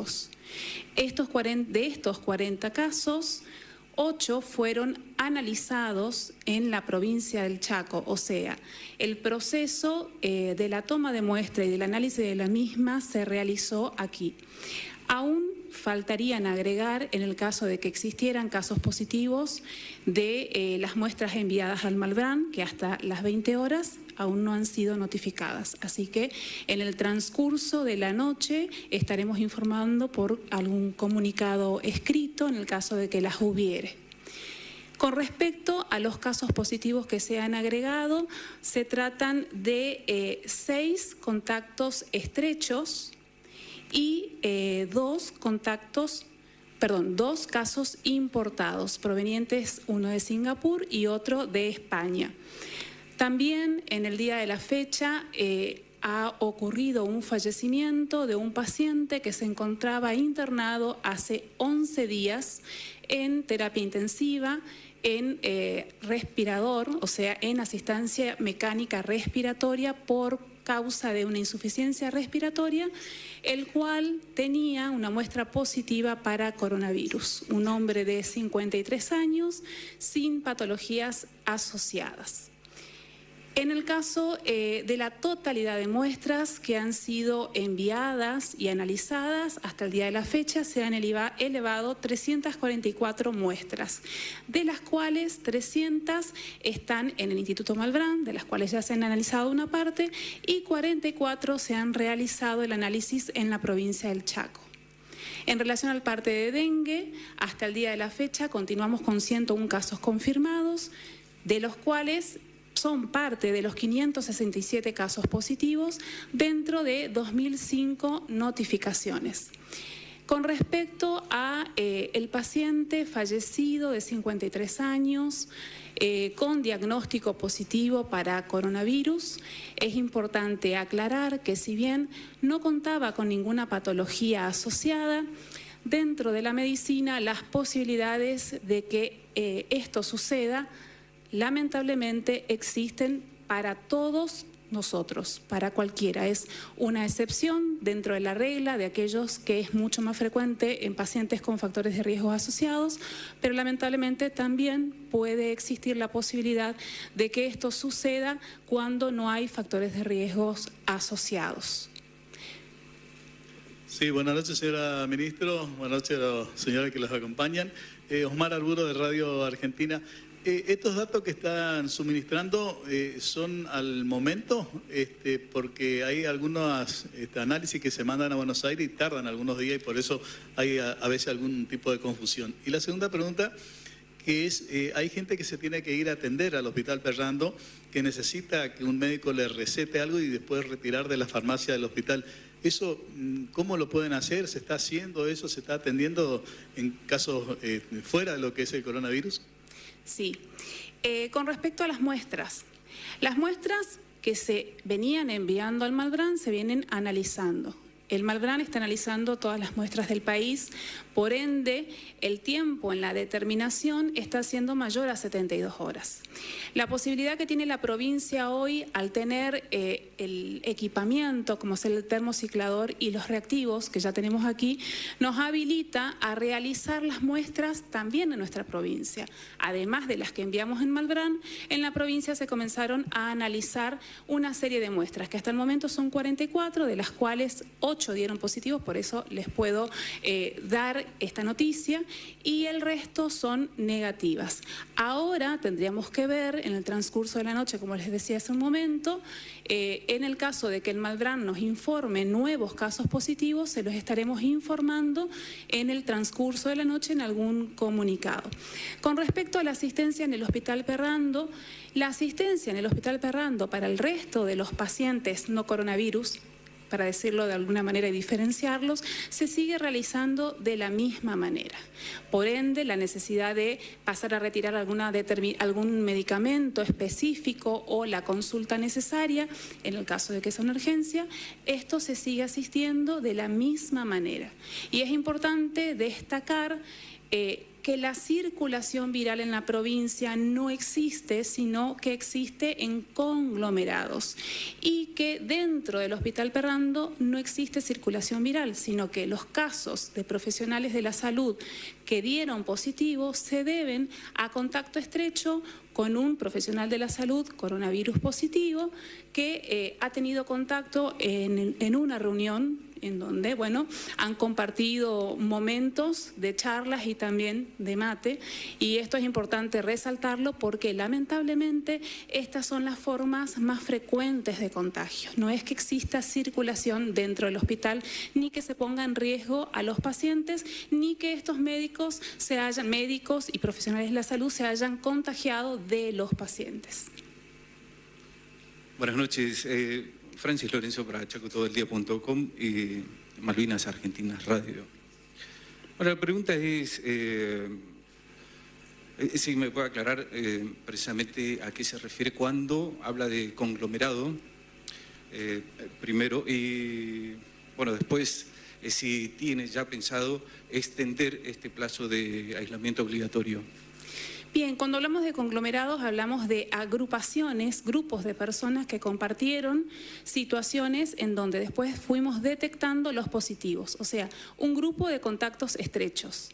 pocos. De estos 40 casos, 8 fueron analizados en la provincia del Chaco, o sea, el proceso de la toma de muestra y del análisis de la misma se realizó aquí. Aún faltarían agregar, en el caso de que existieran casos positivos, de las muestras enviadas al Malbrán, que hasta las 20 horas aún no han sido notificadas. Así que en el transcurso de la noche estaremos informando por algún comunicado escrito en el caso de que las hubiere. Con respecto a los casos positivos que se han agregado, se tratan de 6 contactos estrechos y 2 casos importados, provenientes, uno de Singapur y otro de España. También en el día de la fecha ha ocurrido un fallecimiento de un paciente que se encontraba internado hace 11 días en terapia intensiva, en respirador, o sea, en asistencia mecánica respiratoria por causa de una insuficiencia respiratoria, el cual tenía una muestra positiva para coronavirus. Un hombre de 53 años sin patologías asociadas. En el caso de la totalidad de muestras que han sido enviadas y analizadas hasta el día de la fecha, se han elevado 344 muestras, de las cuales 300 están en el Instituto Malbrán, de las cuales ya se han analizado una parte, y 44 se han realizado el análisis en la provincia del Chaco. En relación al parte de dengue, hasta el día de la fecha continuamos con 101 casos confirmados, de los cuales son parte de los 567 casos positivos dentro de 2.005 notificaciones. Con respecto a el paciente fallecido de 53 años con diagnóstico positivo para coronavirus, es importante aclarar que si bien no contaba con ninguna patología asociada, dentro de la medicina las posibilidades de que esto suceda lamentablemente existen para todos nosotros, para cualquiera. Es una excepción dentro de la regla de aquellos que es mucho más frecuente en pacientes con factores de riesgo asociados, pero lamentablemente también puede existir la posibilidad de que esto suceda cuando no hay factores de riesgos asociados. Sí, buenas noches, señora ministro. Buenas noches a los señores que los acompañan. Osmar Arburo, de Radio Argentina. Estos datos que están suministrando son al momento, porque hay algunos análisis que se mandan a Buenos Aires y tardan algunos días y por eso hay a veces algún tipo de confusión. Y la segunda pregunta, que es, hay gente que se tiene que ir a atender al Hospital Perrando, que necesita que un médico le recete algo y después retirar de la farmacia del hospital. ¿Eso cómo lo pueden hacer? ¿Se está haciendo eso? ¿Se está atendiendo en casos fuera de lo que es el coronavirus? Sí. Con respecto a las muestras que se venían enviando al Malbrán se vienen analizando. El Malbrán está analizando todas las muestras del país, por ende, el tiempo en la determinación está siendo mayor a 72 horas. La posibilidad que tiene la provincia hoy, al tener el equipamiento, como es el termociclador y los reactivos que ya tenemos aquí, nos habilita a realizar las muestras también en nuestra provincia. Además de las que enviamos en Malbrán, en la provincia se comenzaron a analizar una serie de muestras, que hasta el momento son 44, de las cuales 8 dieron positivos, por eso les puedo dar esta noticia, y el resto son negativas. Ahora tendríamos que ver en el transcurso de la noche, como les decía hace un momento, en el caso de que el Malbrán nos informe nuevos casos positivos, se los estaremos informando en el transcurso de la noche en algún comunicado. Con respecto a la asistencia en el Hospital Perrando, la asistencia en el Hospital Perrando para el resto de los pacientes no coronavirus, para decirlo de alguna manera y diferenciarlos, se sigue realizando de la misma manera. Por ende, la necesidad de pasar a retirar algún medicamento específico o la consulta necesaria, en el caso de que sea una urgencia, esto se sigue asistiendo de la misma manera. Y es importante destacar que la circulación viral en la provincia no existe, sino que existe en conglomerados y que dentro del Hospital Perrando no existe circulación viral, sino que los casos de profesionales de la salud que dieron positivo se deben a contacto estrecho con un profesional de la salud coronavirus positivo que ha tenido contacto en una reunión en donde, bueno, han compartido momentos de charlas y también de mate, y esto es importante resaltarlo porque lamentablemente estas son las formas más frecuentes de contagio. No es que exista circulación dentro del hospital, ni que se ponga en riesgo a los pacientes, ni que estos médicos y profesionales de la salud se hayan contagiado de los pacientes. Buenas noches. Francis Lorenzo para chacotodeldía.com y Malvinas Argentinas Radio. Ahora, la pregunta es, si me puede aclarar precisamente a qué se refiere cuando habla de conglomerado, primero, y bueno, después, si tiene ya pensado extender este plazo de aislamiento obligatorio. Bien, cuando hablamos de conglomerados hablamos de agrupaciones, grupos de personas que compartieron situaciones en donde después fuimos detectando los positivos, o sea, un grupo de contactos estrechos.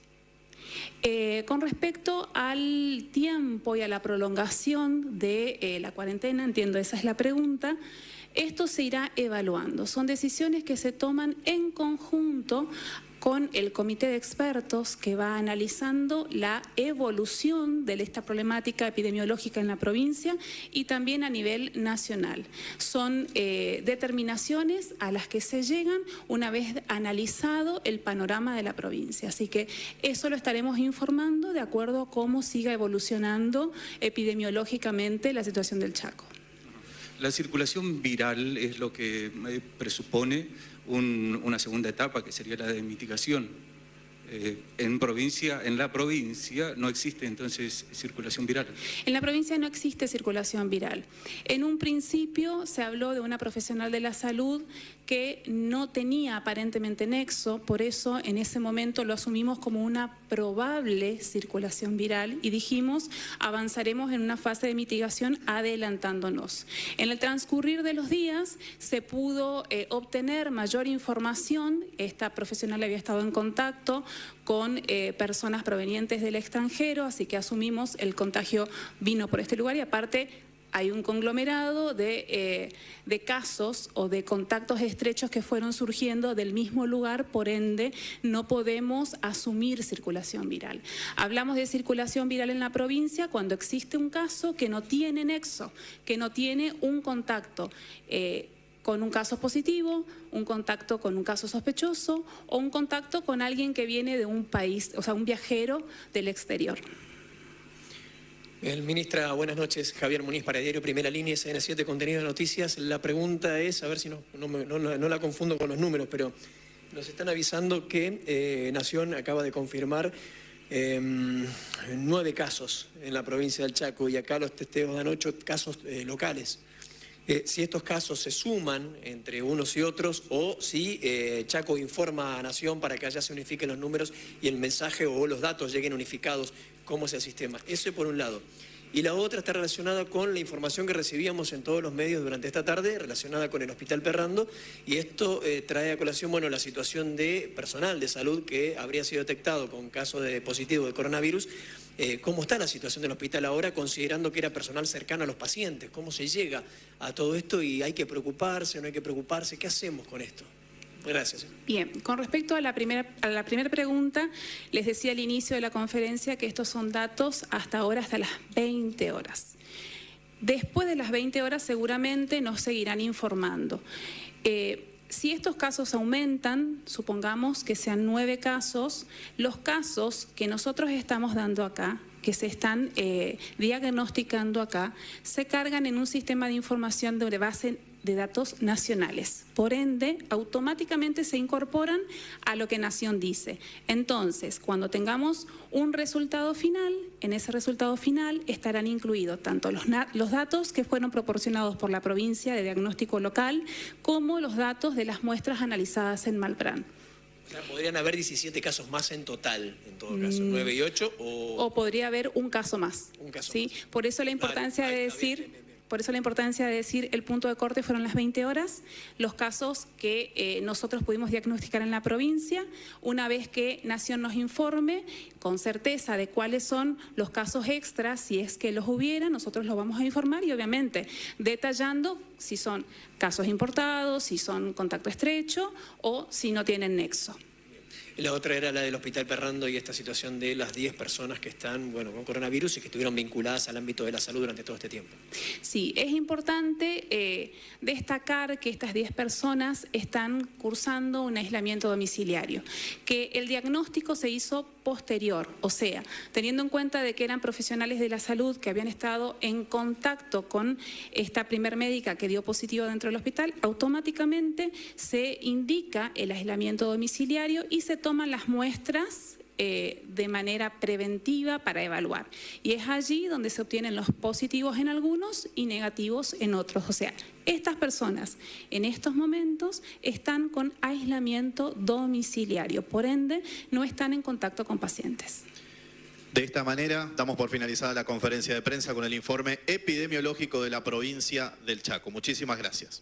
Con respecto al tiempo y a la prolongación de la cuarentena, entiendo esa es la pregunta, esto se irá evaluando. Son decisiones que se toman en conjunto con el comité de expertos que va analizando la evolución de esta problemática epidemiológica en la provincia y también a nivel nacional. Son determinaciones a las que se llegan una vez analizado el panorama de la provincia. Así que eso lo estaremos informando de acuerdo a cómo siga evolucionando epidemiológicamente la situación del Chaco. La circulación viral es lo que presupone una segunda etapa, que sería la de mitigación. En la provincia no existe entonces circulación viral. En la provincia no existe circulación viral. En un principio se habló de una profesional de la salud que no tenía aparentemente nexo, por eso en ese momento lo asumimos como una probable circulación viral y dijimos avanzaremos en una fase de mitigación adelantándonos. En el transcurrir de los días se pudo obtener mayor información. Esta profesional había estado en contacto con personas provenientes del extranjero, así que asumimos el contagio vino por este lugar y aparte hay un conglomerado de casos o de contactos estrechos que fueron surgiendo del mismo lugar, por ende no podemos asumir circulación viral. Hablamos de circulación viral en la provincia cuando existe un caso que no tiene nexo, que no tiene un contacto con un caso positivo, un contacto con un caso sospechoso o un contacto con alguien que viene de un país, o sea, un viajero del exterior. Ministra, buenas noches. Javier Muniz para Diario Primera Línea, SN7 Contenido de Noticias. La pregunta es, a ver si no la confundo con los números, pero nos están avisando que Nación acaba de confirmar 9 casos en la provincia del Chaco y acá los testeos dan 8 casos locales. Si estos casos se suman entre unos y otros o si Chaco informa a Nación para que allá se unifiquen los números y el mensaje o los datos lleguen unificados, ¿cómo es el sistema? Eso por un lado. Y la otra está relacionada con la información que recibíamos en todos los medios durante esta tarde, relacionada con el Hospital Perrando, y esto trae a colación, bueno, la situación de personal de salud que habría sido detectado con caso de positivo de coronavirus. ¿Cómo está la situación del hospital ahora, considerando que era personal cercano a los pacientes? ¿Cómo se llega a todo esto y hay que preocuparse, no hay que preocuparse? ¿Qué hacemos con esto? Gracias. Bien, con respecto a la primera pregunta, les decía al inicio de la conferencia que estos son datos hasta ahora, hasta las 20 horas. Después de las 20 horas seguramente nos seguirán informando. Si estos casos aumentan, supongamos que sean 9 casos, los casos que nosotros estamos dando acá, que se están diagnosticando acá, se cargan en un sistema de información de base de datos nacionales. Por ende, automáticamente se incorporan a lo que Nación dice. Entonces, cuando tengamos un resultado final, en ese resultado final estarán incluidos tanto los datos que fueron proporcionados por la provincia de diagnóstico local como los datos de las muestras analizadas en Malbrán. O sea, podrían haber 17 casos más en total, en todo caso, 9 y 8 O podría haber un caso más. Un caso ¿sí? más. Por eso la importancia Ahí de está, bien, decir... bien, bien. Por eso la importancia de decir el punto de corte fueron las 20 horas, los casos que nosotros pudimos diagnosticar en la provincia, una vez que Nación nos informe con certeza de cuáles son los casos extras, si es que los hubiera, nosotros los vamos a informar y obviamente detallando si son casos importados, si son contacto estrecho o si no tienen nexo. La otra era la del Hospital Perrando y esta situación de las 10 personas que están, bueno, con coronavirus y que estuvieron vinculadas al ámbito de la salud durante todo este tiempo. Sí, es importante destacar que estas 10 personas están cursando un aislamiento domiciliario, que el diagnóstico se hizo posterior, o sea, teniendo en cuenta de que eran profesionales de la salud que habían estado en contacto con esta primer médica que dio positivo dentro del hospital, automáticamente se indica el aislamiento domiciliario y se toman las muestras de manera preventiva para evaluar. Y es allí donde se obtienen los positivos en algunos y negativos en otros. O sea, estas personas en estos momentos están con aislamiento domiciliario, por ende no están en contacto con pacientes. De esta manera, damos por finalizada la conferencia de prensa con el informe epidemiológico de la provincia del Chaco. Muchísimas gracias.